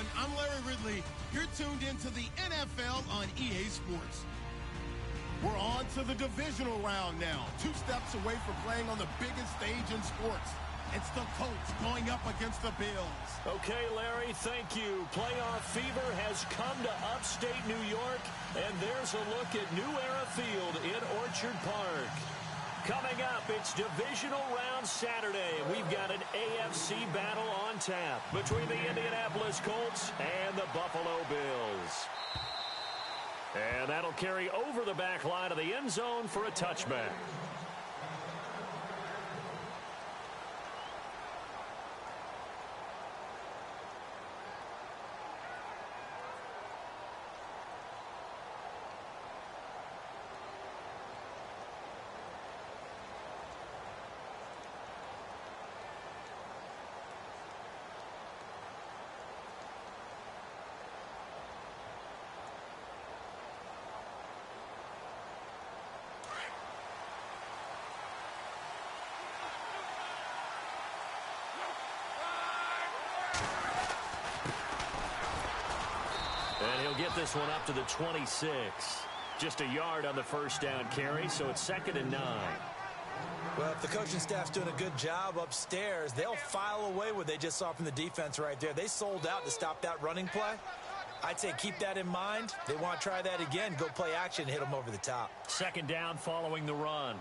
everyone. I'm Larry Ridley. You're tuned into the NFL on EA Sports. We're on to the divisional round now. 2 steps away from playing on the biggest stage in sports. It's the Colts going up against the Bills. Okay, Larry, thank you. Playoff fever has come to upstate New York, and there's a look at New Era Field in Orchard Park. Coming up, it's Divisional Round Saturday. We've got an AFC battle on tap between the Indianapolis Colts and the Buffalo Bills. And that'll carry over the back line of the end zone for a touchback. And he'll get this one up to the 26. Just a yard on the first down carry, so it's 2nd and 9. Well, if the coaching staff's doing a good job upstairs, they'll file away what they just saw from the defense right there. They sold out to stop that running play. I'd say keep that in mind. They want to try that again, go play action, hit them over the top. 2nd down following the run.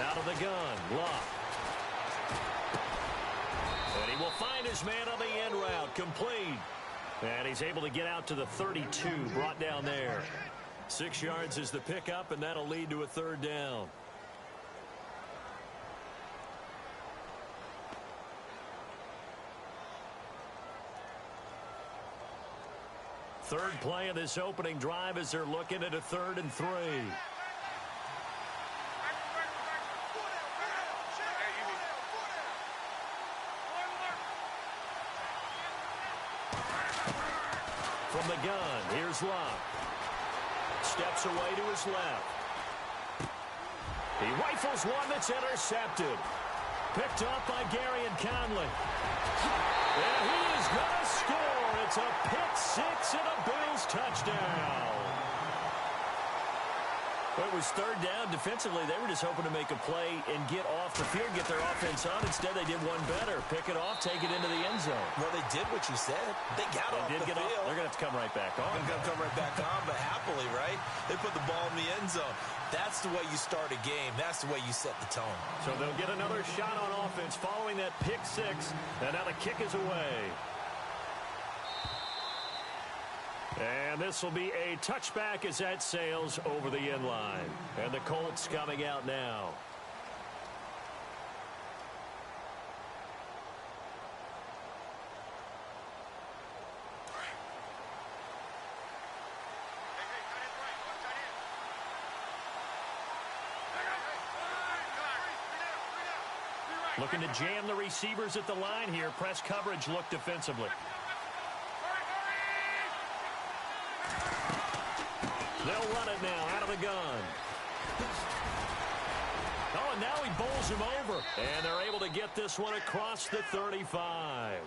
Out of the gun, Locke. And he will find his man on the end route, complete. And he's able to get out to the 32, brought down there. 6 yards is the pickup, and that'll lead to a 3rd down. Third play of this opening drive as they're looking at a 3rd and 3. From the gun, here's Locke. Steps away to his left. He rifles one that's intercepted. Picked off by Garyon Conley. And he is going to score. It's a pick 6 and a Bills touchdown. It was 3rd down. Defensively, they were just hoping to make a play and get off the field, get their offense on. Instead, they did one better. Pick it off, take it into the end zone. Well, they did what you said. They got off the field. They're going to have to come right back on. They're going to come right back on, but happily, right? They put the ball in the end zone. That's the way you start a game. That's the way you set the tone. So they'll get another shot on offense following that pick 6. And now the kick is away. And this will be a touchback as that sails over the end line. And the Colts coming out now. Looking to jam the receivers at the line here. Press coverage look defensively. They'll run it now out of the gun. Oh, and now he bowls him over. And they're able to get this one across the 35.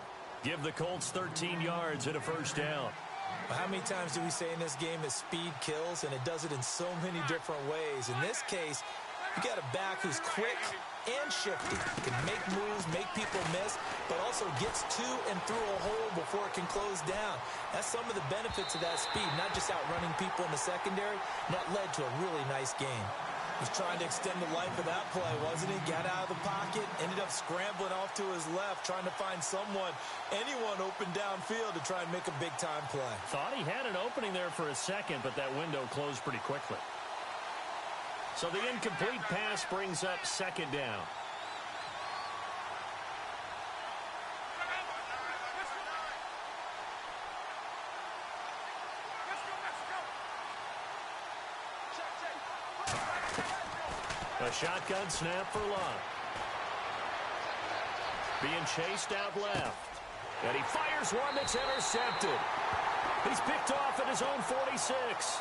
Give the Colts 13 yards and a 1st down. Well, how many times do we say in this game that speed kills, and it does it in so many different ways? In this case, you got a back who's quick and shifty, can make moves, make people miss, but also gets to and through a hole before it can close down. That's some of the benefits of that speed, not just outrunning people in the secondary. And that led to a really nice game. He was trying to extend the life of that play, wasn't he? Got out of the pocket, ended up scrambling off to his left, trying to find someone, anyone open downfield to try and make a big-time play. Thought he had an opening there for a second, but that window closed pretty quickly. So the incomplete pass brings up 2nd down. A shotgun snap for Locke. Being chased out left. And he fires one that's intercepted. He's picked off at his own 46.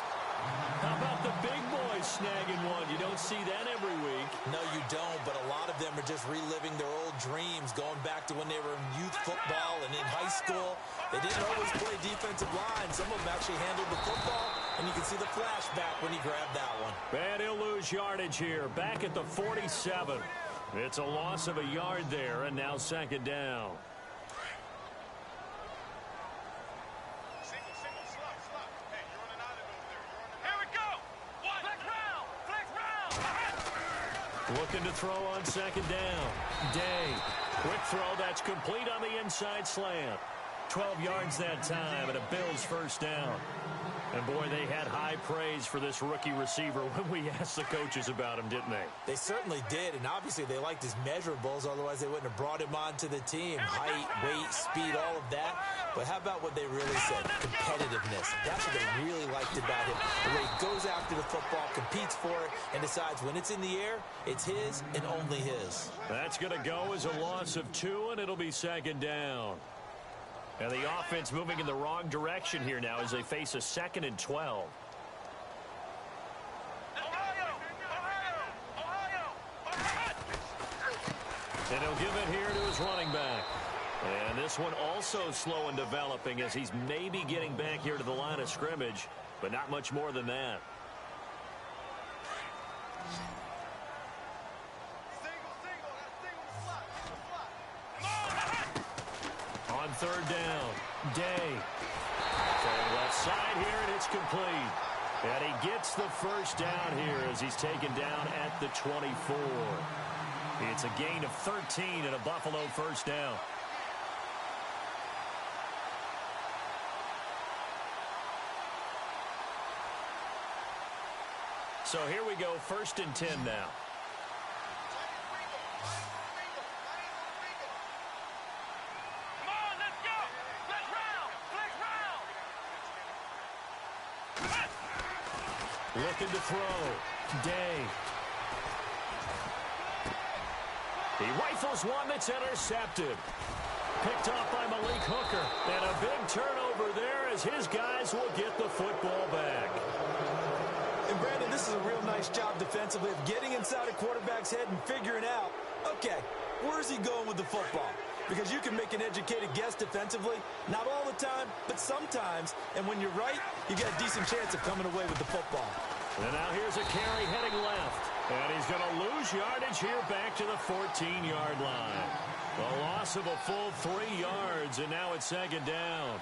How about the big boys snagging one. You don't see that every week. No, you don't, but a lot of them are just reliving their old dreams, going back to when they were in youth football and in high school. They didn't always play defensive line. Some of them actually handled the football, and you can see the flashback when he grabbed that one. And he'll lose yardage here, back at the 47. It's a loss of a yard there, and now second down. Looking to throw on second down. Day. Quick throw that's complete on the inside slant. 12 yards that time and a Bills first down. And, boy, they had high praise for this rookie receiver when we asked the coaches about him, didn't they? They certainly did, and obviously they liked his measurables. Otherwise, they wouldn't have brought him onto the team. Height, weight, speed, all of that. But how about what they really said? Competitiveness. That's what they really liked about him. The way he goes after the football, competes for it, and decides when it's in the air, it's his and only his. That's going to go as a loss of 2, and it'll be second down. And the offense moving in the wrong direction here now as they face a 2nd and 12. And he'll give it here to his running back. And this one also slow in developing as he's maybe getting back here to the line of scrimmage, but not much more than that. On third down, Day. Throwing left side here, and it's complete. And he gets the first down here as he's taken down at the 24. It's a gain of 13 and a Buffalo first down. So here we go, 1st and 10 now. Looking to throw. Day. He rifles one that's intercepted. Picked off by Malik Hooker. And a big turnover there as his guys will get the football back. And Brandon, this is a real nice job defensively of getting inside a quarterback's head and figuring out, okay, where's he going with the football? Because you can make an educated guess defensively. Not all the time, but sometimes. And when you're right, you got a decent chance of coming away with the football. And now here's a carry heading left. And he's going to lose yardage here back to the 14-yard line. A loss of a full 3 yards, and now it's second down.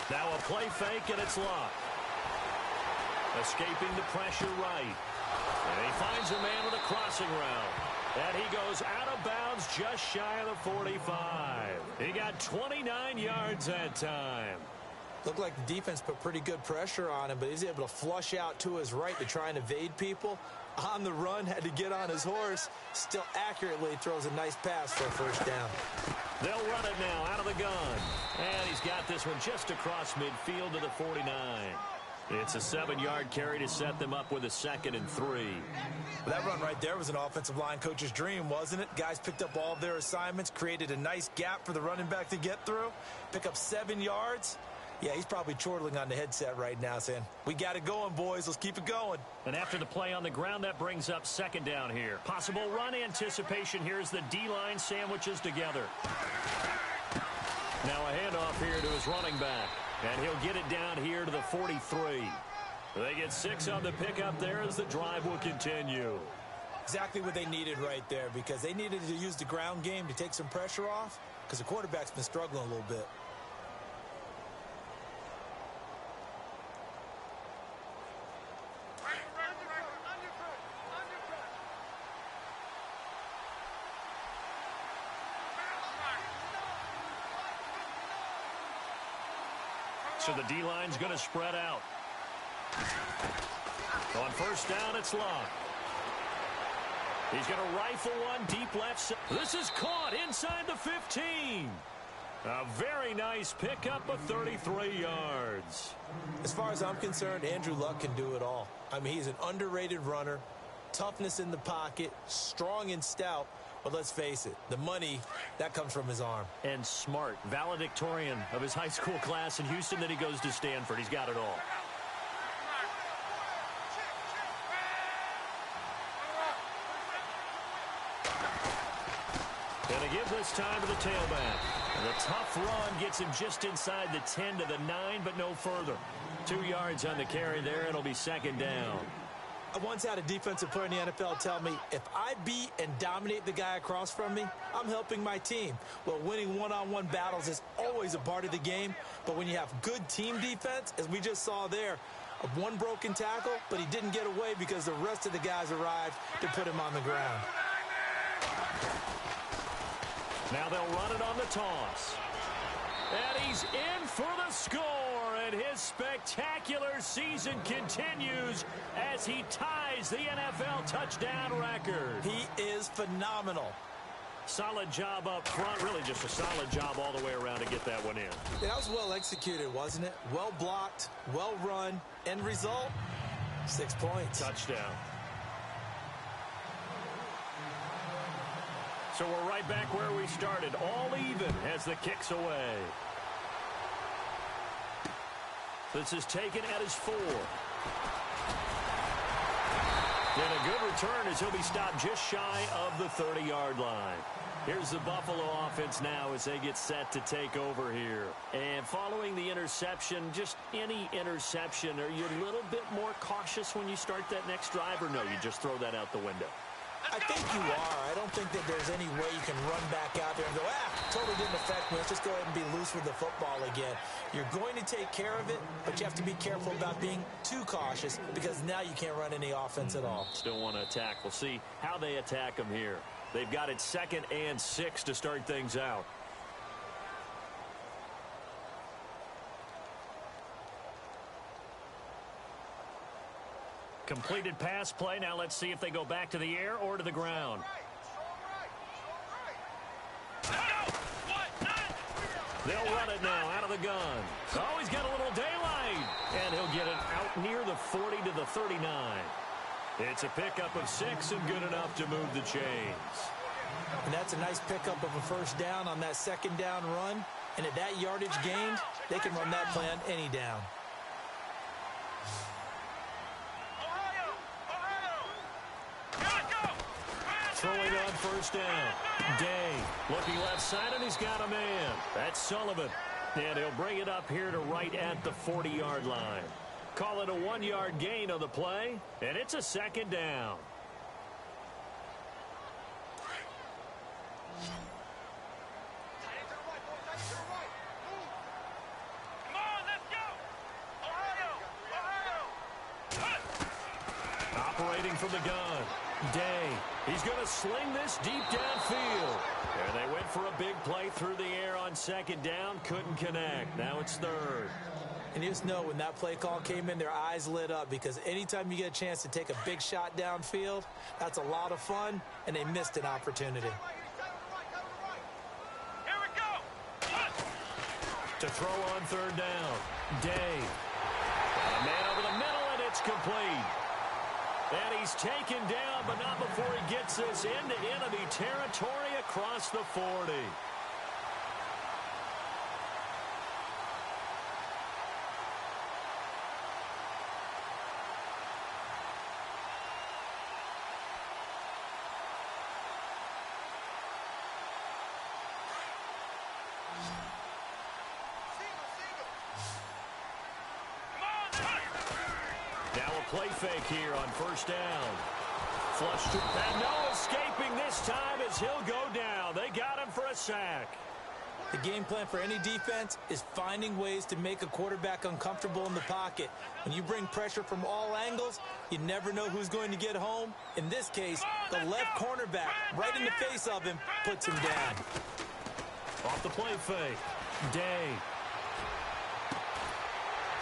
Now a play fake, and it's locked. Escaping the pressure right. And he finds a man with a crossing route. And he goes out of bounds just shy of the 45. He got 29 yards that time. Looked like the defense put pretty good pressure on him, but he's able to flush out to his right to try and evade people. On the run, had to get on his horse. Still accurately throws a nice pass for a first down. They'll run it now out of the gun. And he's got this one just across midfield to the 49. It's a 7-yard carry to set them up with a 2nd and 3. That run right there was an offensive line coach's dream, wasn't it? Guys picked up all of their assignments, created a nice gap for the running back to get through, pick up 7 yards. Yeah, he's probably chortling on the headset right now saying, we got it going, boys. Let's keep it going. And after the play on the ground, that brings up second down here. Possible run anticipation here as the D-line sandwiches together. Now a handoff here to his running back. And he'll get it down here to the 43. They get 6 on the pickup there as the drive will continue. Exactly what they needed right there, because they needed to use the ground game to take some pressure off, because the quarterback's been struggling a little bit. So the D-line's going to spread out. On first down, it's locked. He's going to rifle one deep left. This is caught inside the 15. A very nice pickup of 33 yards. As far as I'm concerned, Andrew Luck can do it all. I mean, he's an underrated runner, toughness in the pocket, strong and stout. But let's face it, the money, that comes from his arm. And smart, valedictorian of his high school class in Houston. Then he goes to Stanford. He's got it all. And a give this time to the tailback. And the tough run gets him just inside the 10 to the 9, but no further. 2 yards on the carry there. It'll be second down. I once had a defensive player in the NFL tell me, if I beat and dominate the guy across from me, I'm helping my team. Well, winning one-on-one battles is always a part of the game, but when you have good team defense, as we just saw there, one broken tackle, but he didn't get away because the rest of the guys arrived to put him on the ground. Now they'll run it on the toss. And he's in for the score, and his spectacular season continues as he ties the NFL touchdown record. He is phenomenal. Solid job up front, really just a solid job all the way around to get that one in. Yeah, that was well executed, wasn't it? Well blocked, well run, end result, 6 points. Touchdown. So we're right back where we started, all even as the kick's away. This is taken at his 4. And a good return as he'll be stopped just shy of the 30-yard line. Here's the Buffalo offense now as they get set to take over here. And following the interception, just any interception, are you a little bit more cautious when you start that next drive, or no, you just throw that out the window? I think you are. I don't think that there's any way you can run back out there and go, totally didn't affect me. Let's just go ahead and be loose with the football again. You're going to take care of it, but you have to be careful about being too cautious because now you can't run any offense at all. Still want to attack. We'll see how they attack them here. They've got it 2nd and 6 to start things out. Completed pass play. Now let's see if they go back to the air or to the ground. They'll run it now out of the gun. Oh, he's got a little daylight. And he'll get it out near the 40 to the 39. It's a pickup of 6 and good enough to move the chains. And that's a nice pickup of a first down on that second down run. And at that yardage gained, they can run that play on any down. Throwing on first down. Day looking left side, and he's got a man. That's Sullivan. And he'll bring it up here to right at the 40-yard line. Call it a 1-yard gain on the play, and it's a second down. Operating from the gun. Day. He's going to sling this deep downfield. And they went for a big play through the air on second down. Couldn't connect. Now it's 3rd. And you just know when that play call came in, their eyes lit up because anytime you get a chance to take a big shot downfield, that's a lot of fun, and they missed an opportunity. Here we go. To throw on 3rd down. Day. A man over the middle, and it's complete. And he's taken down, but not before he gets this into enemy territory across the 40. Play fake here on first down. Flush to, and no escaping this time as he'll go down. They got him for a sack. The game plan for any defense is finding ways to make a quarterback uncomfortable in the pocket. When you bring pressure from all angles, you never know who's going to get home. In this case, the left cornerback, right in the face of him, puts him down. Off the play fake. Day.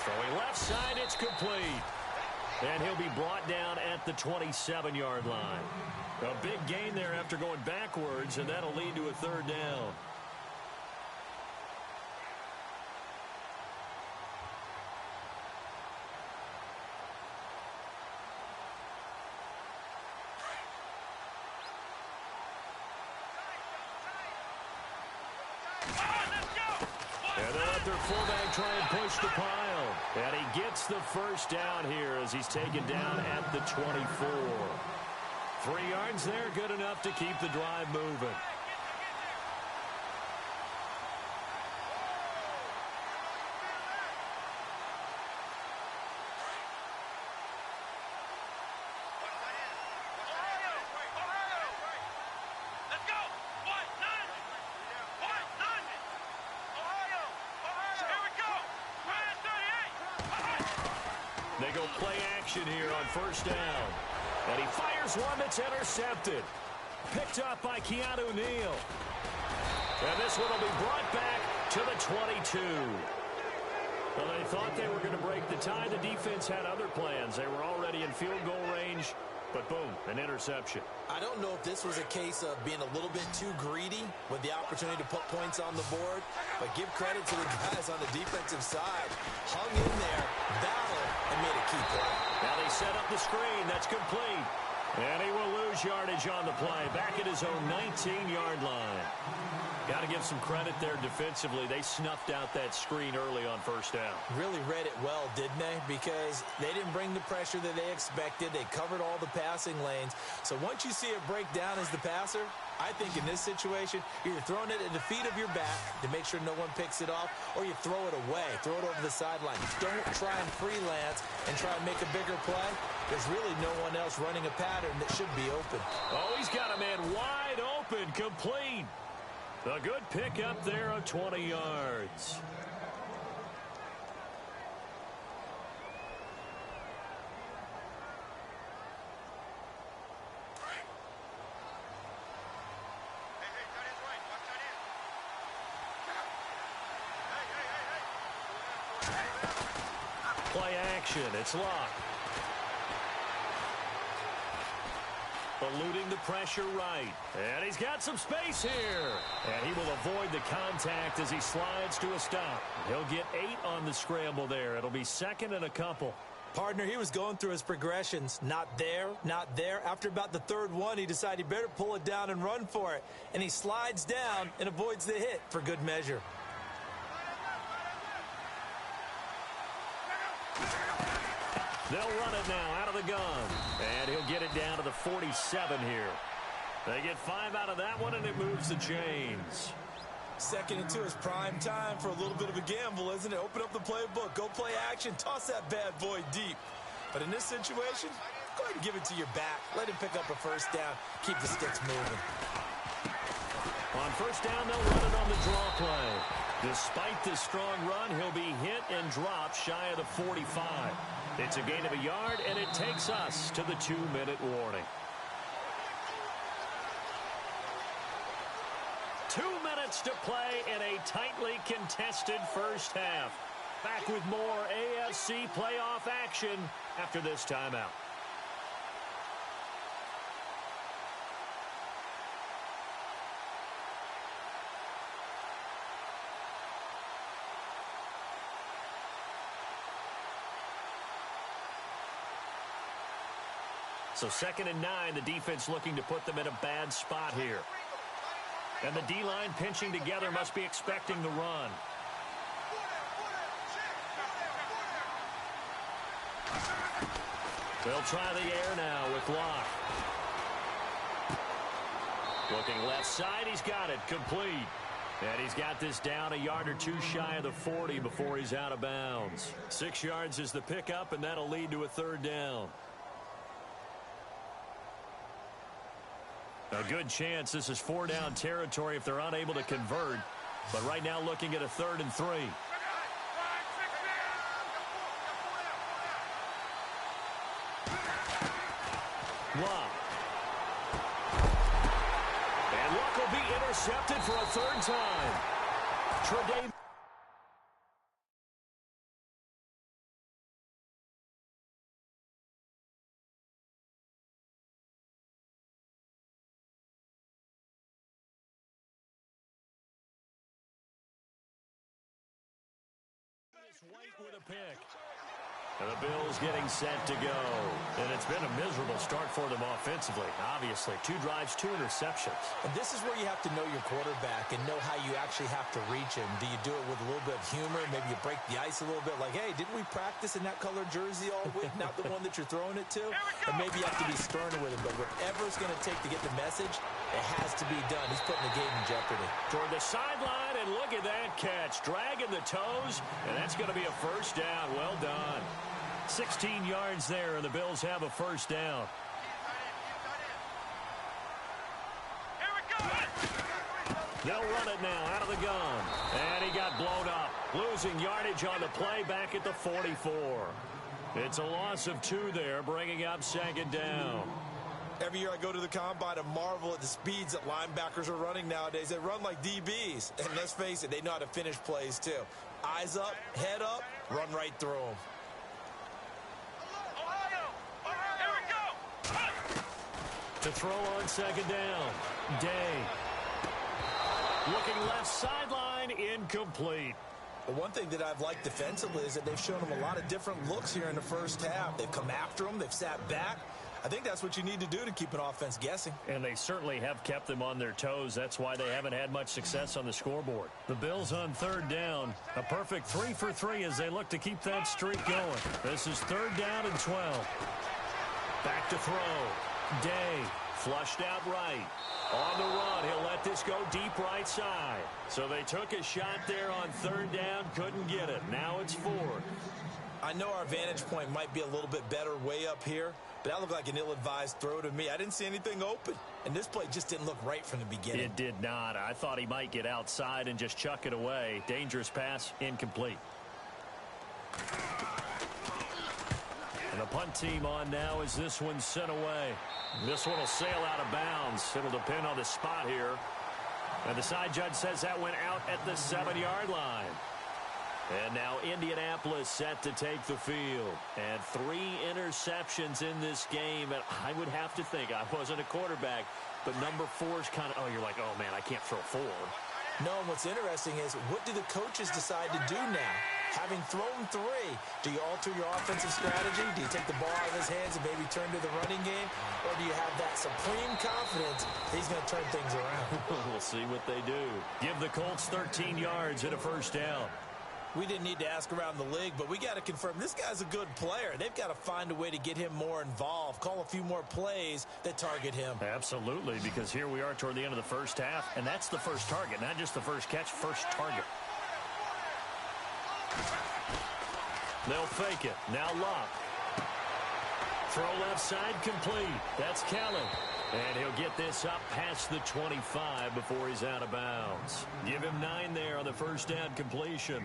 Throwing left side, it's complete. And he'll be brought down at the 27-yard line. A big gain there after going backwards, and that'll lead to a third down. And they'll let their fullback try and push the pile. And he gets the first down here as he's taken down at the 24. 3 yards there, good enough to keep the drive moving. They go play action here on first down. And he fires one that's intercepted. Picked up by Keanu Neal. And this one will be brought back to the 22. Well, they thought they were going to break the tie. The defense had other plans. They were already in field goal range. But boom, an interception. I don't know if this was a case of being a little bit too greedy with the opportunity to put points on the board, but give credit to the guys on the defensive side. Hung in there, battled, and made a key play. Now they set up the screen. That's complete. And he will lose yardage on the play. Back at his own 19-yard line. Got to give some credit there defensively. They snuffed out that screen early on first down. Really read it well, didn't they? Because they didn't bring the pressure that they expected. They covered all the passing lanes. So once you see it break down as the passer, I think in this situation, you're throwing it at the feet of your back to make sure no one picks it off, or you throw it away, throw it over the sideline. Don't try and freelance and try and make a bigger play. There's really no one else running a pattern that should be open. Oh, he's got a man wide open, complete. A good pick up there of 20 yards. Play action. It's locked. Eluding the pressure right. And he's got some space here. And he will avoid the contact as he slides to a stop. He'll get 8 on the scramble there. It'll be second and a couple. Partner, he was going through his progressions. Not there, not there. After about the third one, he decided he better pull it down and run for it. And he slides down and avoids the hit for good measure. They'll run it now out of the gun. And he'll get it down to the 47 here. They get 5 out of that one, and it moves the chains. Second and 2 is prime time for a little bit of a gamble, isn't it? Open up the playbook, go play action, toss that bad boy deep. But in this situation, go ahead and give it to your back. Let him pick up a first down. Keep the sticks moving. On first down, they'll run it on the draw play. Despite this strong run, he'll be hit and dropped shy of the 45. It's a gain of a yard, and it takes us to the 2-minute warning. 2 minutes to play in a tightly contested first half. Back with more AFC playoff action after this timeout. So second and 9, the defense looking to put them in a bad spot here. And the D-line pinching together must be expecting the run. They'll try the air now with Locke. Looking left side, he's got it, complete. And he's got this down a yard or two shy of the 40 before he's out of bounds. 6 yards is the pickup, and that'll lead to a third down. A good chance this is 4-down territory if they're unable to convert. But right now looking at a 3rd and 3. Luck. And Luck will be intercepted for a 3rd time. Tre'Davious White with a pick. And the Bills getting set to go. And it's been a miserable start for them offensively. Obviously, 2 drives, 2 interceptions. And this is where you have to know your quarterback and know how you actually have to reach him. Do you do it with a little bit of humor? Maybe you break the ice a little bit. Like, hey, didn't we practice in that colored jersey all week? Not the one that you're throwing it to? And maybe you have to be sterner with him. But whatever it's going to take to get the message, it has to be done. He's putting the game in jeopardy. Toward the sideline, and look at that catch. Dragging the toes, and that's going to be a first down. Well done. 16 yards there, and the Bills have a first down. They'll run it now out of the gun. And he got blown up. Losing yardage on the play back at the 44. It's a loss of 2 there, bringing up second down. Every year I go to the combine and marvel at the speeds that linebackers are running nowadays. They run like DBs. And let's face it, they know how to finish plays too. Eyes up, head up, run right through them. To throw on second down. Day. Looking left sideline, incomplete. The one thing that I've liked defensively is that they've shown them a lot of different looks here in the first half. They've come after them. They've sat back. I think that's what you need to do to keep an offense guessing. And they certainly have kept them on their toes. That's why they haven't had much success on the scoreboard. The Bills on third down. A perfect 3 for 3 as they look to keep that streak going. This is third down and 12. Back to throw. Day flushed out right. On the run, he'll let this go deep right side. So they took a shot there on third down, couldn't get it. Now it's 4. I know our vantage point might be a little bit better way up here, but that looked like an ill-advised throw to me. I didn't see anything open, and this play just didn't look right from the beginning. It did not. I thought he might get outside and just chuck it away. Dangerous pass, incomplete. And the punt team on now as this one's sent away. This one will sail out of bounds. It'll depend on the spot here. And the side judge says that went out at the 7-yard line. And now Indianapolis set to take the field. And 3 interceptions in this game. And I would have to think, I wasn't a quarterback, but number 4 is kind of, oh, you're like, oh, man, I can't throw 4. No, and what's interesting is, what do the coaches decide to do now? Having thrown 3, do you alter your offensive strategy? Do you take the ball out of his hands and maybe turn to the running game? Or do you have that supreme confidence that he's going to turn things around? We'll see what they do. Give the Colts 13 yards and a first down. We didn't need to ask around the league, but we got to confirm this guy's a good player. They've got to find a way to get him more involved, call a few more plays that target him. Absolutely, because here we are toward the end of the first half, and that's the first target, not just the first catch, first target. They'll fake it. Now Locke. Throw left side complete. That's Kelly. And he'll get this up past the 25 before he's out of bounds. Give him 9 there on the first down completion.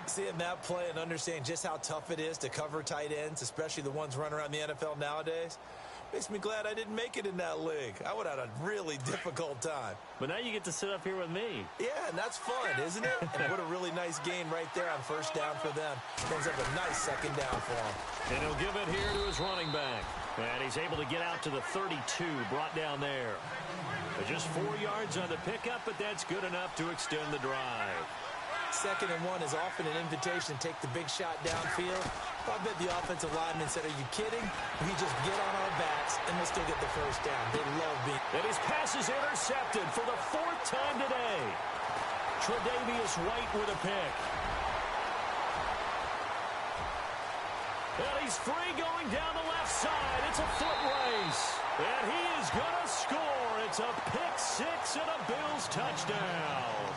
Seeing that play and understanding just how tough it is to cover tight ends, especially the ones running around the NFL nowadays, makes me glad I didn't make it in that league. I would have had a really difficult time. But now you get to sit up here with me. Yeah, and that's fun, isn't it? And what a really nice gain right there on first down for them. Brings up a nice second down for him. And he'll give it here to his running back. And he's able to get out to the 32, brought down there. But just 4 yards on the pickup, but that's good enough to extend the drive. 2nd and 1 is often an invitation to take the big shot downfield. I bet the offensive lineman said, are you kidding? We just get on our backs and we'll still get the first down. They love being. And his pass is intercepted for the 4th time today. Tre'Davious White with a pick. And he's free going down the left side. It's a foot race. And he is going to score. It's a pick 6 and a Bills touchdown.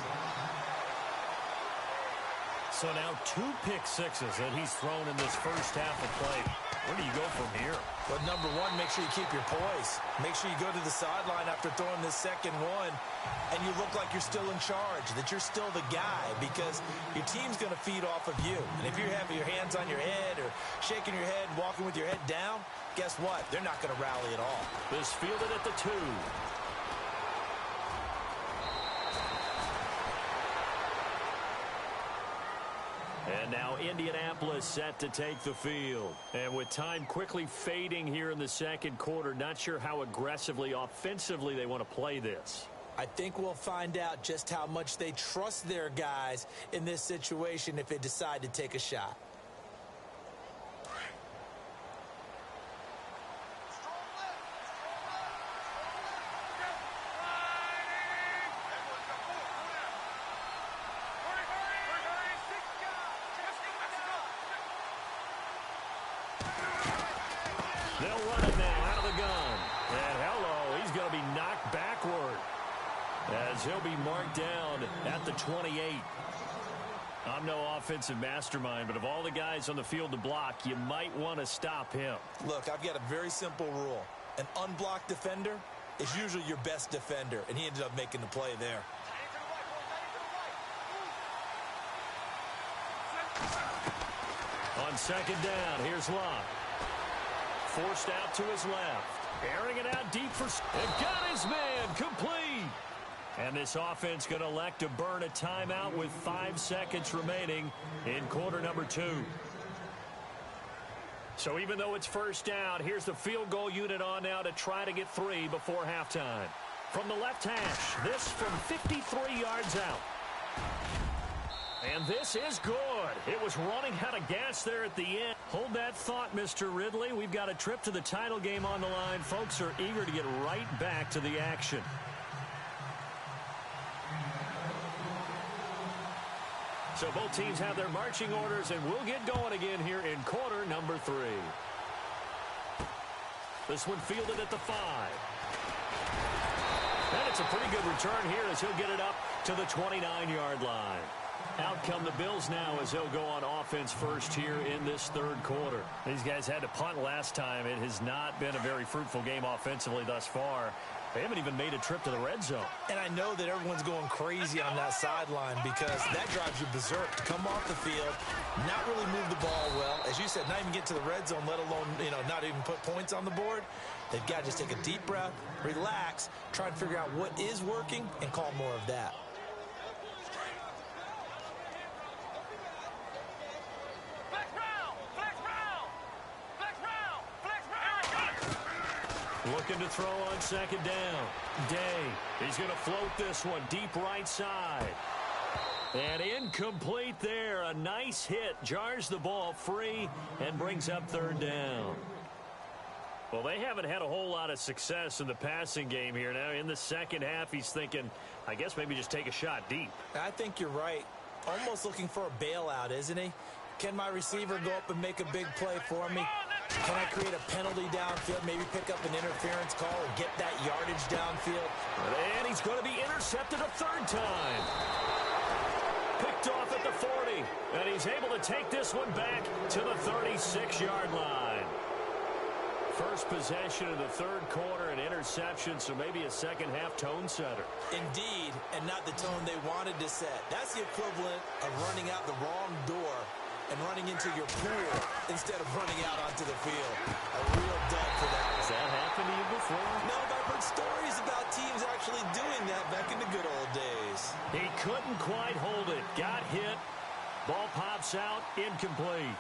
So now 2 pick sixes that he's thrown in this first half of play. Where do you go from here? But number 1, make sure you keep your poise. Make sure you go to the sideline after throwing this second one, and you look like you're still in charge, that you're still the guy, because your team's going to feed off of you. And if you're having your hands on your head or shaking your head and walking with your head down, guess what? They're not going to rally at all. This fielded at the 2. And now Indianapolis set to take the field. And with time quickly fading here in the second quarter, not sure how aggressively, offensively they want to play this. I think we'll find out just how much they trust their guys in this situation if they decide to take a shot. They'll run it now out of the gun. And hello, he's going to be knocked backward as he'll be marked down at the 28. I'm no offensive mastermind, but of all the guys on the field to block, you might want to stop him. Look, I've got a very simple rule. An unblocked defender is usually your best defender, and he ended up making the play there. On second down, here's Locke. Forced out to his left. Airing it out deep for... And got his man complete. And this offense going to elect to burn a timeout with 5 seconds remaining in quarter number 2. So even though it's first down, here's the field goal unit on now to try to get 3 before halftime. From the left hash, this from 53 yards out. And this is good. It was running out of gas there at the end. Hold that thought, Mr. Ridley. We've got a trip to the title game on the line. Folks are eager to get right back to the action. So both teams have their marching orders, and we'll get going again here in quarter number 3. This one fielded at the 5. And it's a pretty good return here as he'll get it up to the 29-yard line. Out come the Bills now as they'll go on offense first here in this third quarter. These guys had to punt last time. It has not been a very fruitful game offensively thus far. They haven't even made a trip to the red zone. And I know that everyone's going crazy on that sideline because that drives you berserk to come off the field, not really move the ball well. As you said, not even get to the red zone, let alone, not even put points on the board. They've got to just take a deep breath, relax, try and figure out what is working, and call more of that. Looking to throw on second down. Day. He's going to float this one deep right side. And incomplete there. A nice hit. Jars the ball free and brings up third down. Well, they haven't had a whole lot of success in the passing game here. Now in the second half, he's thinking, I guess maybe just take a shot deep. I think you're right. Almost looking for a bailout, isn't he? Can my receiver go up and make a big play for me? Can I create a penalty downfield, maybe pick up an interference call and get that yardage downfield? And he's going to be intercepted a third time. Picked off at the 40. And he's able to take this one back to the 36-yard line. First possession of the third quarter, an interception, so maybe a second-half tone setter. Indeed, and not the tone they wanted to set. That's the equivalent of running out the wrong door and running into your pool instead of running out onto the field. A real dud for that. Has that happened to you before? No, but I've heard stories about teams actually doing that back in the good old days. He couldn't quite hold it. Got hit. Ball pops out. Incomplete.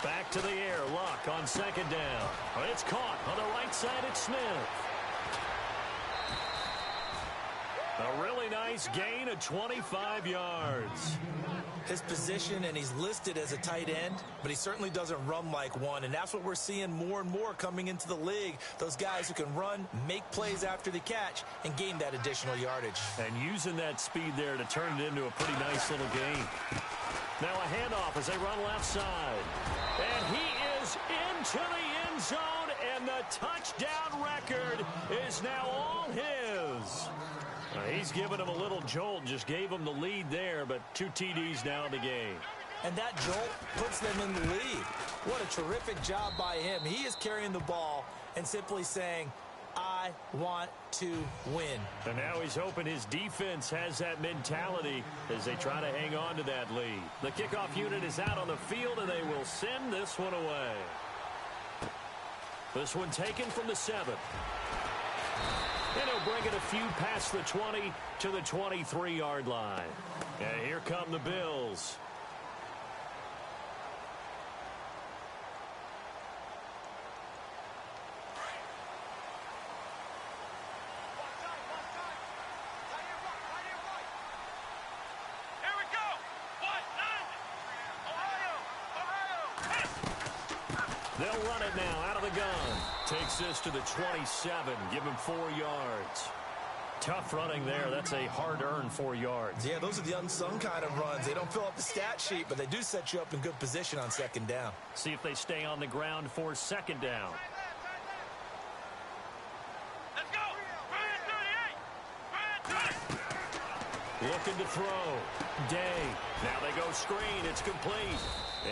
Back to the air. Luck on second down. It's caught on the right side. It's Smith. A really nice gain of 25 yards. His position, and he's listed as a tight end, but he certainly doesn't run like one, and that's what we're seeing more and more coming into the league. Those guys who can run, make plays after the catch, and gain that additional yardage. And using that speed there to turn it into a pretty nice little game. Now a handoff as they run left side. And he is into the end zone, and the touchdown record is now all his. He's given him a little jolt, just gave him the lead there, but 2 TDs now in the game. And that jolt puts them in the lead. What a terrific job by him. He is carrying the ball and simply saying, I want to win. And now he's hoping his defense has that mentality as they try to hang on to that lead. The kickoff unit is out on the field, and they will send this one away. This one taken from the 7. And he'll bring it a few past the 20 to the 23-yard line. And here come the Bills. They'll run it now out of the gun. Takes this to the 27. Give him 4 yards. Tough running there. That's a hard-earned 4 yards. Yeah, those are the unsung kind of runs. They don't fill up the stat sheet, but they do set you up in good position on second down. See if they stay on the ground for second down. Let's go. Ryan 38. Looking to throw. Day. Now they go screen. It's complete.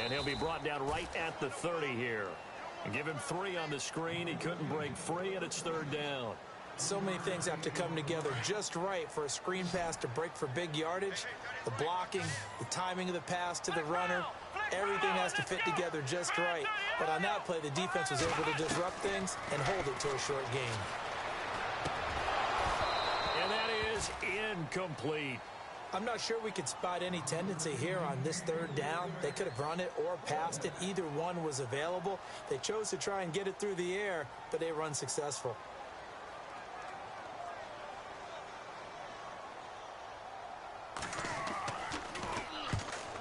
And he'll be brought down right at the 30 here. And give him 3 on the screen. He couldn't break free, and it's third down. So many things have to come together just right for a screen pass to break for big yardage. The blocking, the timing of the pass to the runner, everything has to fit together just right. But on that play, the defense was able to disrupt things and hold it to a short gain. And that is incomplete. I'm not sure we could spot any tendency here on this third down. They could have run it or passed it. Either one was available. They chose to try and get it through the air, but they were unsuccessful.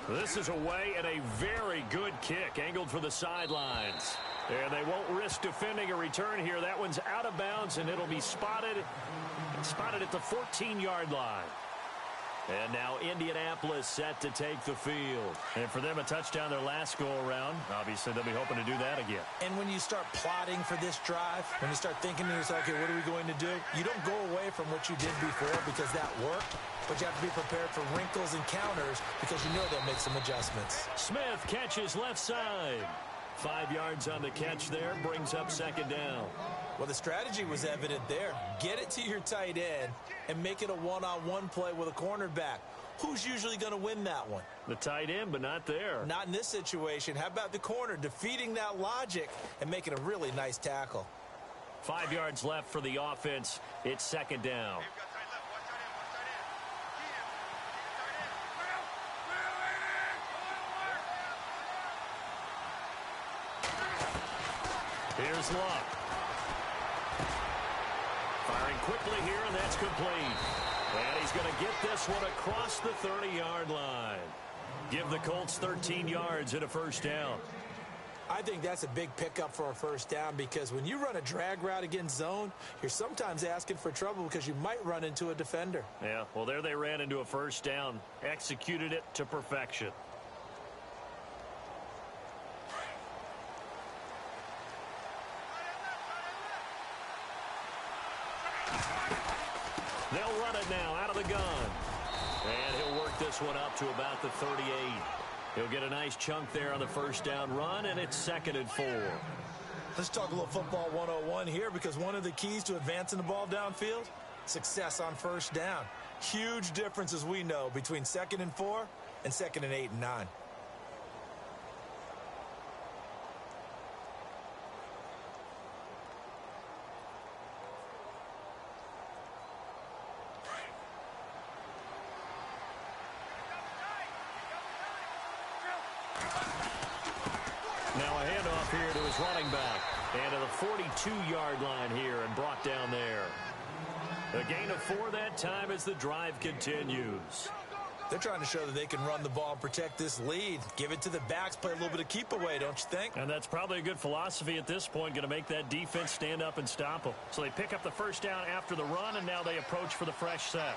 This is away and a very good kick angled for the sidelines. And they won't risk defending a return here. That one's out of bounds, and it'll be spotted at the 14-yard line. And now Indianapolis set to take the field. And for them, a touchdown their last go-around. Obviously, they'll be hoping to do that again. And when you start plotting for this drive, when you start thinking to yourself, okay, what are we going to do? You don't go away from what you did before because that worked. But you have to be prepared for wrinkles and counters because you know they'll make some adjustments. Smith catches left side. 5 yards on the catch there, brings up second down. Well, the strategy was evident there. Get it to your tight end and make it a one-on-one play with a cornerback. Who's usually going to win that one? The tight end, but not there. Not in this situation. How about the corner defeating that logic and making a really nice tackle? 5 yards left for the offense. It's second down. Here's Luck. Firing quickly here, and that's complete. And he's going to get this one across the 30-yard line. Give the Colts 13 yards and a first down. I think that's a big pickup for a first down because when you run a drag route against zone, you're sometimes asking for trouble because you might run into a defender. Yeah, well, there they ran into a first down. Executed it to perfection. They'll run it now out of the gun. And he'll work this one up to about the 38. He'll get a nice chunk there on the first down run, and it's 2nd and 4. Let's talk a little football 101 here because one of the keys to advancing the ball downfield, success on first down. Huge difference, as we know, between 2nd and 4 and 2nd and 8 and 9. Now a handoff here to his running back. And to the 42-yard line here and brought down there. A gain of 4 that time as the drive continues. They're trying to show that they can run the ball and protect this lead. Give it to the backs, play a little bit of keep away, don't you think? And that's probably a good philosophy at this point, going to make that defense stand up and stop them. So they pick up the first down after the run, and now they approach for the fresh set.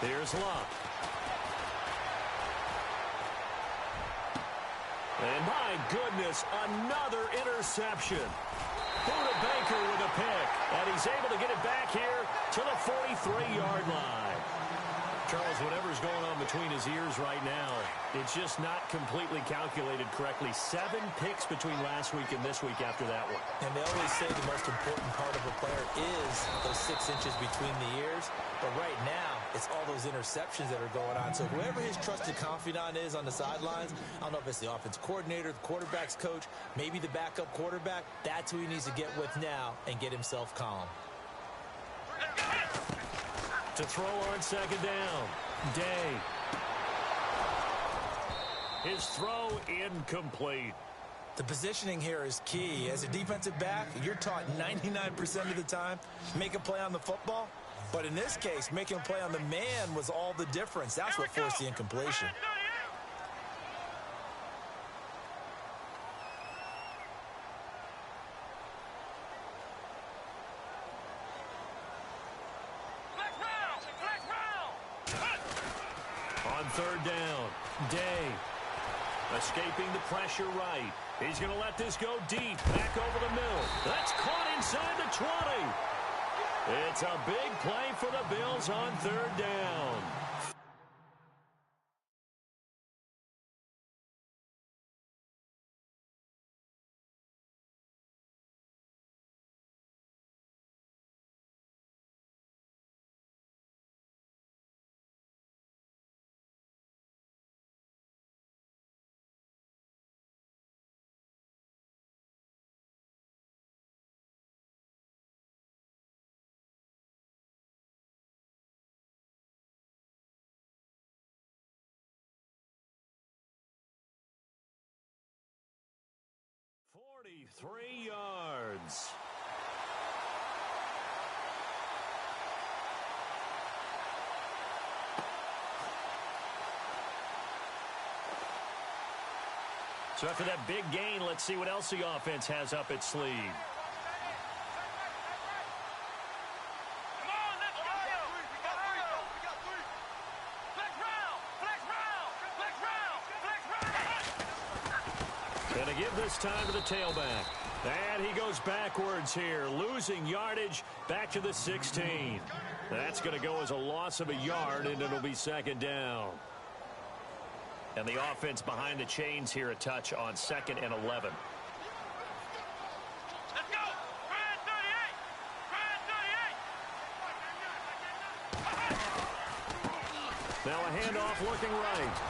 Here's Luck. And my goodness, another interception. Buda Baker with a pick. And he's able to get it back here to the 43-yard line. Charles, whatever's going on between his ears right now, it's just not completely calculated correctly. 7 picks between last week and this week after that one. And they always say the most important part of a player is those 6 inches between the ears. But right now, it's all those interceptions that are going on. So whoever his trusted confidant is on the sidelines, I don't know if it's the offense coordinator, the quarterback's coach, maybe the backup quarterback, that's who he needs to get with now and get himself calm. To throw on second down, Day. His throw incomplete. The positioning here is key. As a defensive back, you're taught 99% of the time, make a play on the football. But in this case, making a play on the man was all the difference. That's what forced the incompletion. On third down, Day. Escaping the pressure right. He's going to let this go deep. Back over the middle. That's caught inside the 20. It's a big play for the Bills on third down. Three yards. So after that big gain, let's see what else the offense has up its sleeve. Going to give this time to the tailback. And he goes backwards here, losing yardage back to the 16. That's going to go as a loss of a yard, and it'll be second down. And the offense behind the chains here a touch on 2nd and 11. Let's go! Brad 38! Brad 38! Now a handoff looking right.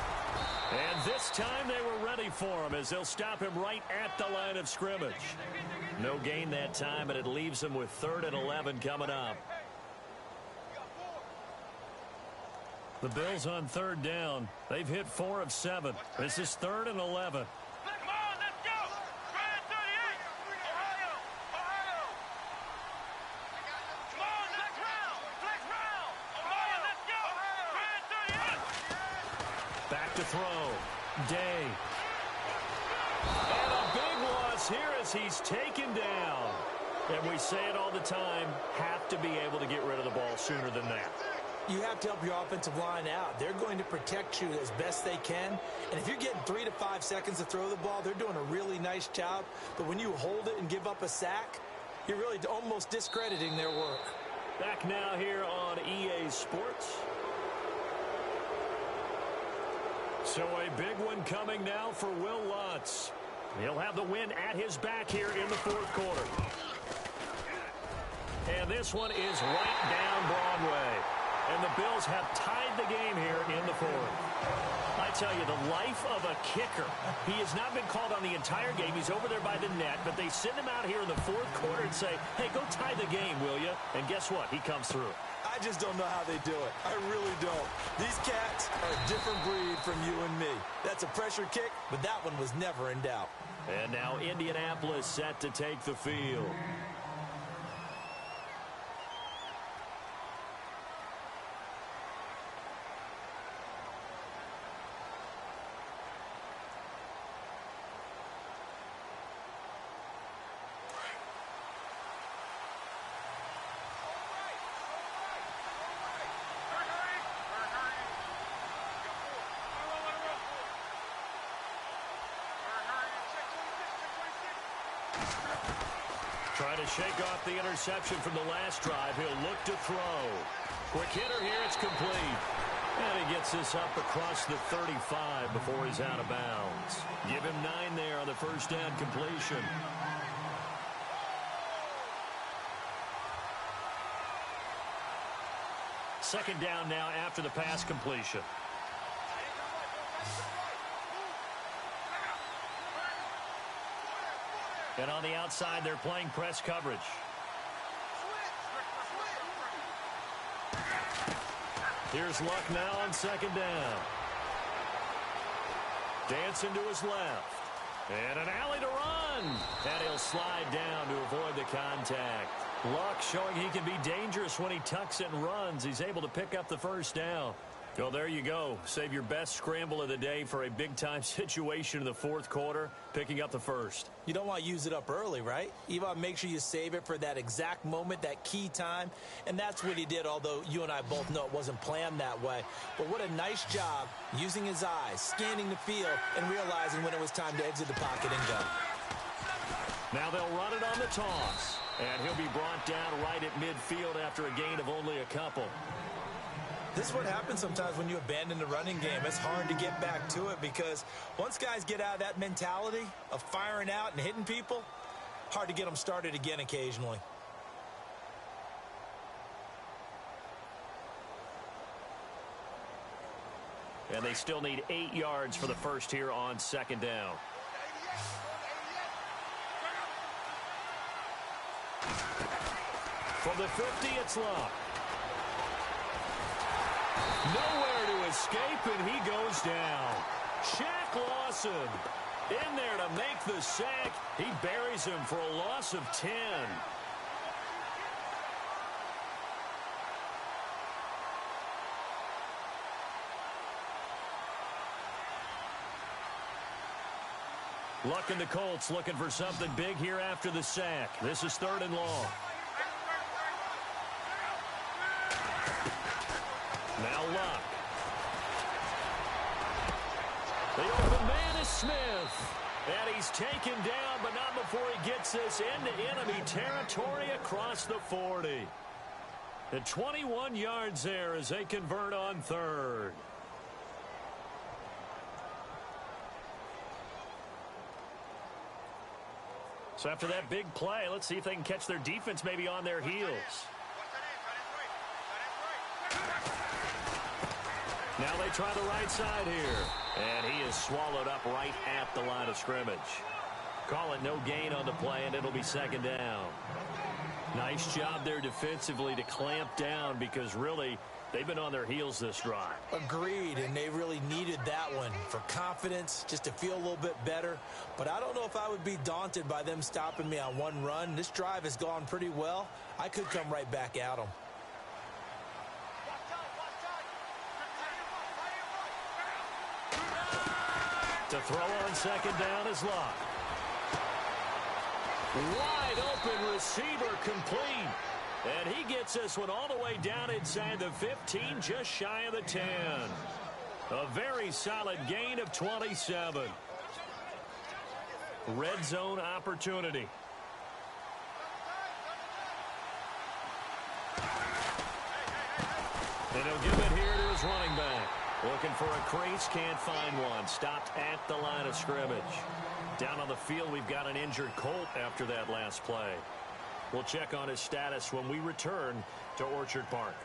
And this time they were ready for him as they'll stop him right at the line of scrimmage. No gain that time, and it leaves him with 3rd and 11 coming up. The Bills on third down. They've hit 4 of 7. This is 3rd and 11. Come on, let's go! Brad 38! Ohio! Ohio! Come on, flex round! Flex round! Ohio, let's go! Brad 38! Back to throw. Day. And a big loss here as he's taken down. And we say it all the time, have to be able to get rid of the ball sooner than that. You have to help your offensive line out. They're going to protect you as best they can. And if you're getting 3 to 5 seconds to throw the ball, they're doing a really nice job. But when you hold it and give up a sack, you're really almost discrediting their work. Back now here on EA Sports. So a big one coming now for Will Lutz. He'll have the win at his back here in the 4th quarter. And this one is right down Broadway. And the Bills have tied the game here in the 4th. I tell you, the life of a kicker. He has not been called on the entire game. He's over there by the net, but they send him out here in the 4th quarter and say, hey, go tie the game, will you? And guess what? He comes through. I just don't know how they do it. I really don't. These cats are a different breed from you and me. That's a pressure kick, but that one was never in doubt. And now Indianapolis set to take the field. Trying to shake off the interception from the last drive. He'll look to throw. Quick hitter here. It's complete. And he gets this up across the 35 before he's out of bounds. Give him 9 there on the first down completion. Second down now after the pass completion. And on the outside, they're playing press coverage. Here's Luck now on second down. Dancing to his left. And an alley to run. And he'll slide down to avoid the contact. Luck showing he can be dangerous when he tucks it and runs. He's able to pick up the first down. Well, there you go. Save your best scramble of the day for a big-time situation in the fourth quarter, picking up the first. You don't want to use it up early, right? You want to make sure you save it for that exact moment, that key time. And that's what he did, although you and I both know it wasn't planned that way. But what a nice job using his eyes, scanning the field, and realizing when it was time to exit the pocket and go. Now they'll run it on the toss. And he'll be brought down right at midfield after a gain of only a couple. This is what happens sometimes when you abandon the running game. It's hard to get back to it because once guys get out of that mentality of firing out and hitting people, hard to get them started again occasionally. And they still need 8 yards for the first here on second down. From the 50, it's Luck. Nowhere to escape, and he goes down. Shaq Lawson in there to make the sack. He buries him for a loss of 10. Luck and the Colts looking for something big here after the sack. This is 3rd and long. Now Luck. The open man is Smith. And he's taken down, but not before he gets this into enemy territory across the 40. And 21 yards there as they convert on 3rd. So after that big play, let's see if they can catch their defense maybe on their heels. Now they try the right side here. And he is swallowed up right at the line of scrimmage. Call it no gain on the play, and it'll be second down. Nice job there defensively to clamp down because really they've been on their heels this drive. Agreed, and they really needed that one for confidence, just to feel a little bit better. But I don't know if I would be daunted by them stopping me on one run. This drive has gone pretty well. I could come right back at them. To throw on second down is Luck. Wide open receiver complete. And he gets this one all the way down inside the 15, just shy of the 10. A very solid gain of 27. Red zone opportunity. And he'll give it here to his running back. Looking for a crease, can't find one. Stopped at the line of scrimmage. Down on the field, we've got an injured Colt after that last play. We'll check on his status when we return to Orchard Park.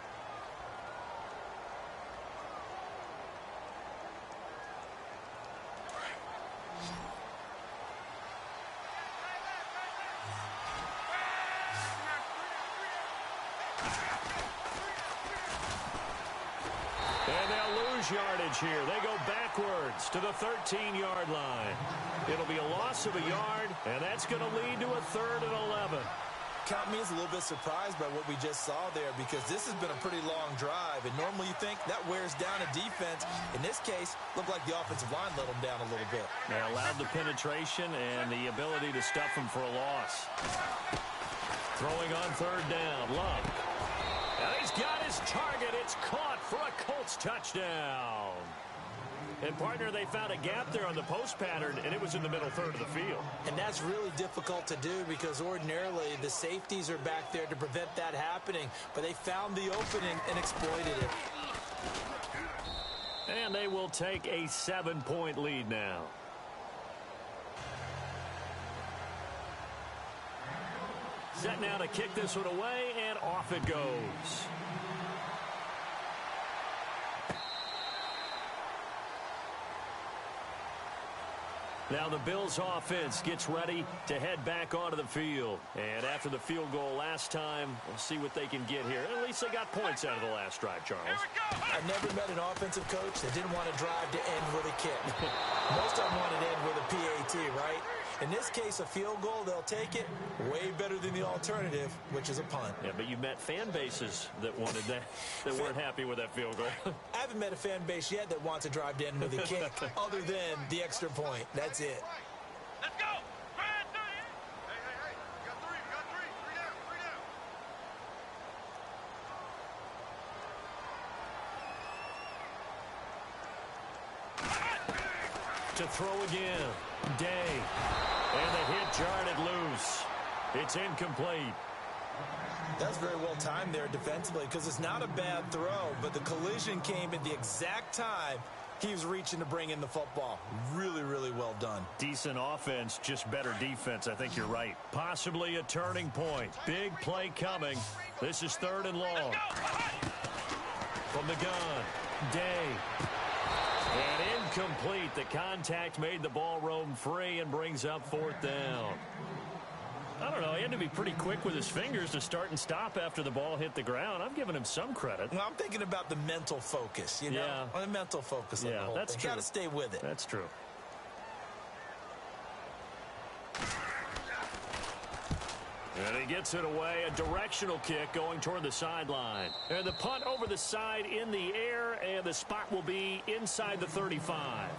And they'll lose yardage here. They go backwards to the 13-yard line. It'll be a loss of a yard, and that's going to lead to a 3rd and 11. Count me as a little bit surprised by what we just saw there because this has been a pretty long drive, and normally you think that wears down a defense. In this case, looked like the offensive line let them down a little bit. They allowed the penetration and the ability to stuff them for a loss. Throwing on 3rd down, Luck. And he's got his target. It's caught for a Colts touchdown. And, partner, they found a gap there on the post pattern, and it was in the middle 3rd of the field. And that's really difficult to do because ordinarily the safeties are back there to prevent that happening. But they found the opening and exploited it. And they will take a 7-point lead now. Set now to kick this one away, and off it goes. Now the Bills offense gets ready to head back onto the field. And after the field goal last time, we'll see what they can get here. At least they got points out of the last drive, Charles. I've never met an offensive coach that didn't want to drive to end with a kick. Most of them wanted to end with a PAT, right? In this case, a field goal, they'll take it. Way better than the alternative, which is a punt. Yeah, but you met fan bases that wanted that, that weren't happy with that field goal. I haven't met a fan base yet that wants to drive to end with a kick other than the extra point. That's it. Let's go. Hey, you got three. Three down. To throw again. Day. And the hit jarred it loose. It's incomplete. That's very well timed there defensively because it's not a bad throw, but the collision came at the exact time he was reaching to bring in the football. Really, really well done. Decent offense, just better defense. I think you're right. Possibly a turning point. Big play coming. This is 3rd and long. From the gun. Day. And incomplete. The contact made the ball roam free and brings up 4th down. I don't know. He had to be pretty quick with his fingers to start and stop after the ball hit the ground. I'm giving him some credit. Well, I'm thinking about the mental focus, you know? Yeah. The mental focus of the whole that's thing. true. Got to stay with it. That's true. And he gets it away. A directional kick going toward the sideline. And the punt over the side in the air, and the spot will be inside the 35.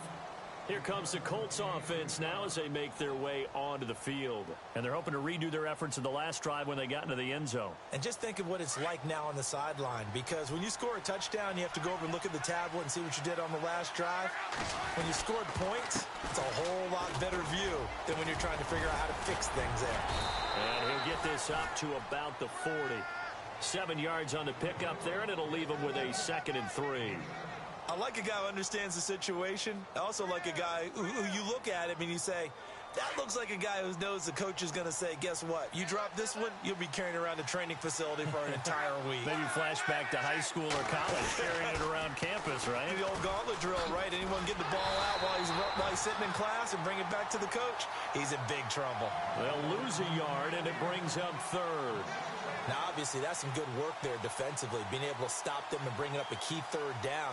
Here comes the Colts offense now as they make their way onto the field. And they're hoping to redo their efforts in the last drive when they got into the end zone. And just think of what it's like now on the sideline, because when you score a touchdown, you have to go over and look at the tablet and see what you did on the last drive. When you scored points, it's a whole lot better view than when you're trying to figure out how to fix things there. And he'll get this up to about the 40. 7 yards on the pickup there, and it'll leave him with a 2nd and 3. I like a guy who understands the situation. I also like a guy who you look at him and you say, that looks like a guy who knows the coach is going to say, guess what? You drop this one, you'll be carrying around a training facility for an entire week. Maybe flashback to high school or college, carrying it around campus, right? The old gauntlet drill, right? Anyone get the ball out while he's sitting in class and bring it back to the coach? He's in big trouble. They'll lose a yard, and it brings up 3rd. Now, obviously, that's some good work there defensively, being able to stop them and bring up a key 3rd down.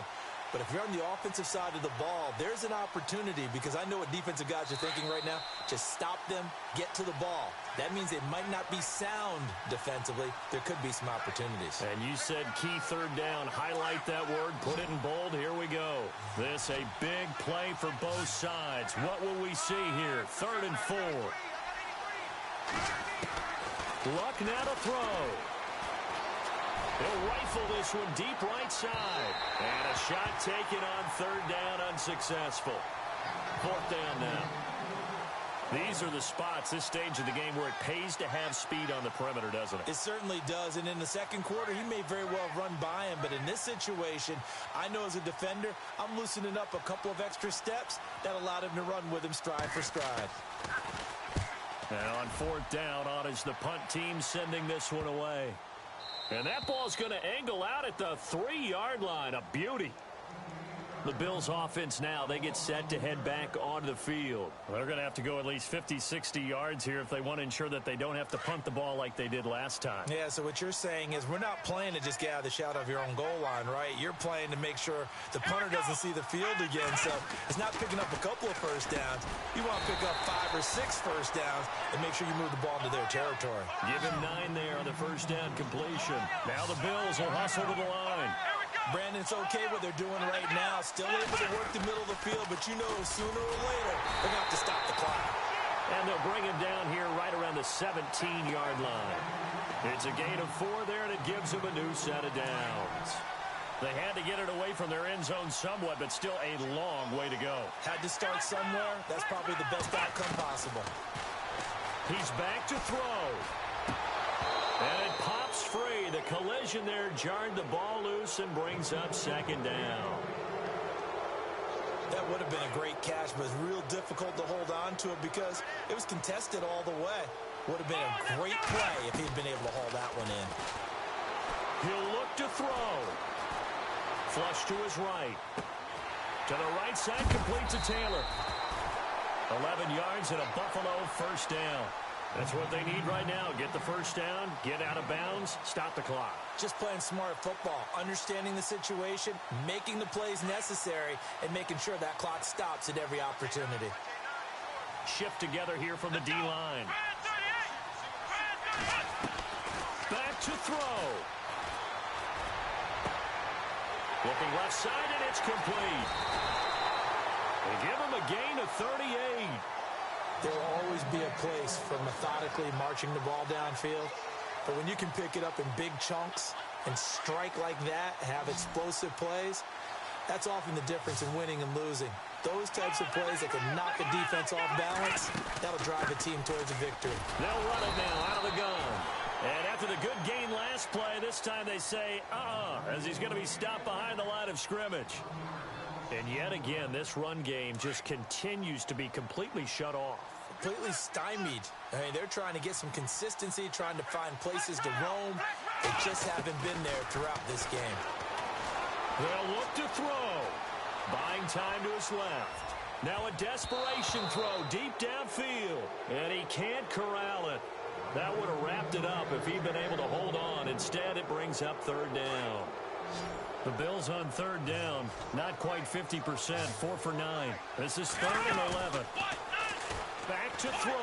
But if you're on the offensive side of the ball, there's an opportunity, because I know what defensive guys are thinking right now. Just stop them, get to the ball. That means they might not be sound defensively. There could be some opportunities. And you said key 3rd down. Highlight that word. Put it in bold. Here we go. This a big play for both sides. What will we see here? 3rd and 4. Luck now to throw. He'll rifle this one deep right side. And a shot taken on 3rd down, unsuccessful. 4th down now. These are the spots, this stage of the game, where it pays to have speed on the perimeter, doesn't it? It certainly does. And in the second quarter, he may very well run by him. But in this situation, I know as a defender, I'm loosening up a couple of extra steps that allowed him to run with him stride for stride. And on 4th down, on is the punt team sending this one away. And that ball's going to angle out at the 3-yard line. A beauty. The Bills offense now, they get set to head back onto the field. They're going to have to go at least 50, 60 yards here if they want to ensure that they don't have to punt the ball like they did last time. Yeah, so what you're saying is we're not playing to just get out of the shadow of your own goal line, right? You're playing to make sure the punter doesn't see the field again. So it's not picking up a couple of first downs. You want to pick up 5 or 6 first downs and make sure you move the ball into their territory. Give him 9 there on the first down completion. Now the Bills will hustle to the line. Brandon, it's okay what they're doing right now. Still able to work the middle of the field, but you know sooner or later they're going to have to stop the clock. And they'll bring him down here right around the 17-yard line. It's a gain of 4 there, and it gives them a new set of downs. They had to get it away from their end zone somewhat, but still a long way to go. Had to start somewhere. That's probably the best outcome possible. He's back to throw. And it pops free. The collision there jarred the ball loose and brings up 2nd down. That would have been a great catch, but it's real difficult to hold on to it because it was contested all the way. Would have been a great play if he'd been able to haul that one in. He'll look to throw. Flush to his right. To the right side, complete to Taylor. 11 yards and a Buffalo first down. That's what they need right now. Get the first down, get out of bounds, stop the clock. Just playing smart football, understanding the situation, making the plays necessary, and making sure that clock stops at every opportunity. Shift together here from the D-line. Back to throw. Looking left side, and it's complete. They give him a gain of 38. There will always be a place for methodically marching the ball downfield. But when you can pick it up in big chunks and strike like that, have explosive plays, that's often the difference in winning and losing. Those types of plays that can knock a defense off balance, that'll drive a team towards a victory. They'll run it now out of the gun. And after the good gain last play, this time they say, as he's going to be stopped behind the line of scrimmage. And yet again, this run game just continues to be completely shut off. Completely stymied. I mean, they're trying to get some consistency, trying to find places to roam. They just haven't been there throughout this game. They'll look to throw. Buying time to his left. Now a desperation throw deep downfield. And he can't corral it. That would have wrapped it up if he'd been able to hold on. Instead, it brings up third down. The Bills on third down, not quite 50%, 4 for 9. This is 3rd and 11. Back to throw.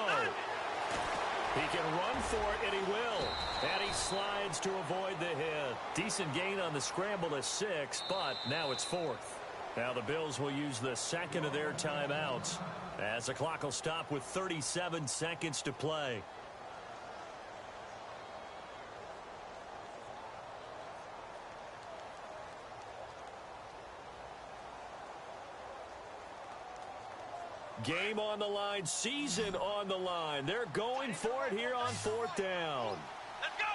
He can run for it, and he will. And he slides to avoid the hit. Decent gain on the scramble to 6, but now it's 4th. Now the Bills will use the second of their timeouts as the clock will stop with 37 seconds to play. Game on the line, season on the line. They're going for it here on 4th down. Let's go.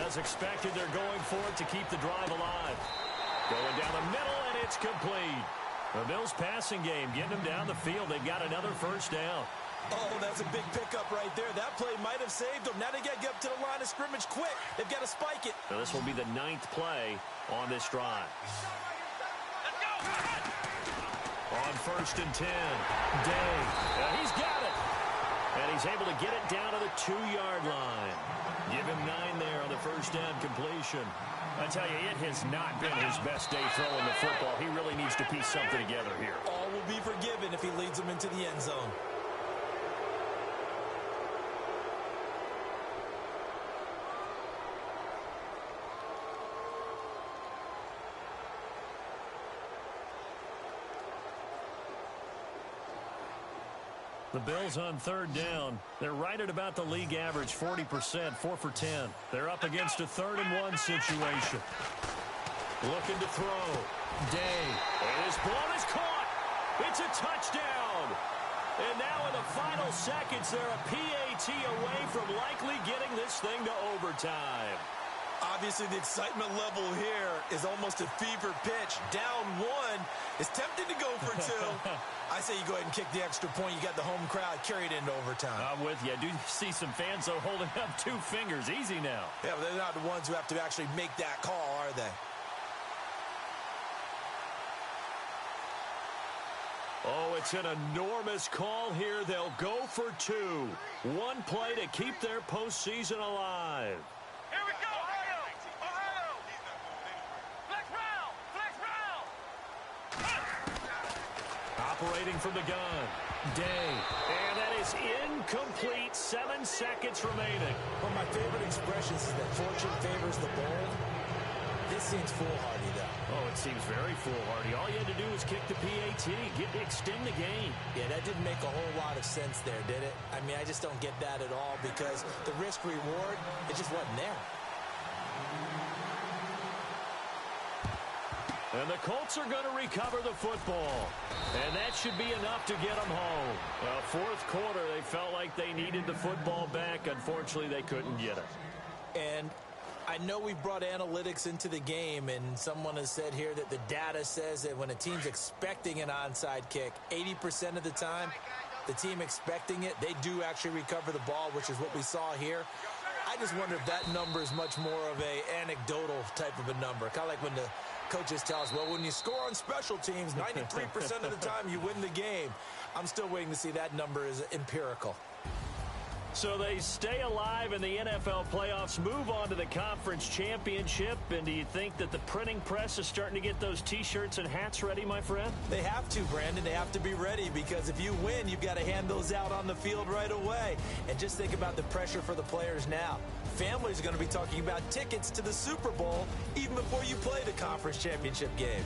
As expected, they're going for it to keep the drive alive. Going down the middle, and it's complete. The Bills passing game, getting them down the field. They've got another first down. Oh, that's a big pickup right there. That play might have saved them. Now they got to get up to the line of scrimmage quick. They've got to spike it. Now this will be the 9th play on this drive. Let's go. On 1st and 10, Day. He's got it. And he's able to get it down to the 2-yard line. Give him 9 there on the first down completion. I tell you, it has not been his best day throwing the football. He really needs to piece something together here. All will be forgiven if he leads them into the end zone. The Bills on third down. They're right at about the league average, 40%, 4 for 10. They're up against a 3rd and 1 situation. Looking to throw. Day. And his ball is caught. It's a touchdown. And now in the final seconds, they're a PAT away from likely getting this thing to overtime. Obviously, the excitement level here is almost a fever pitch. Down 1 is tempted to go for 2. I say you go ahead and kick the extra point. You got the home crowd carried into overtime. I'm with you. I do see some fans, though, holding up 2 fingers. Easy now. Yeah, but they're not the ones who have to actually make that call, are they? Oh, it's an enormous call here. They'll go for 2. 1 play to keep their postseason alive. Here we go. Ohio. Flex round. Operating from the gun. Day. And that is incomplete. 7 seconds remaining. One of my favorite expressions is that fortune favors the bold. This seems foolhardy, though. Oh, it seems very foolhardy. All you had to do was kick the PAT, extend the game. Yeah, that didn't make a whole lot of sense there, did it? I mean, I just don't get that at all because the risk-reward, it just wasn't there. And the Colts are going to recover the football. And that should be enough to get them home. Well, 4th quarter, they felt like they needed the football back. Unfortunately, they couldn't get it. And I know we brought analytics into the game, and someone has said here that the data says that when a team's expecting an onside kick, 80% of the time, the team expecting it, they do actually recover the ball, which is what we saw here. I just wonder if that number is much more of a anecdotal type of a number. Kind of like when the coaches tell us, well, when you score on special teams, 93% of the time you win the game. I'm still waiting to see that number is empirical. So they stay alive in the NFL playoffs, move on to the conference championship. And do you think that the printing press is starting to get those T-shirts and hats ready, my friend? They have to, Brandon. They have to be ready because if you win, you've got to hand those out on the field right away. And just think about the pressure for the players now. Families are going to be talking about tickets to the Super Bowl even before you play the conference championship game.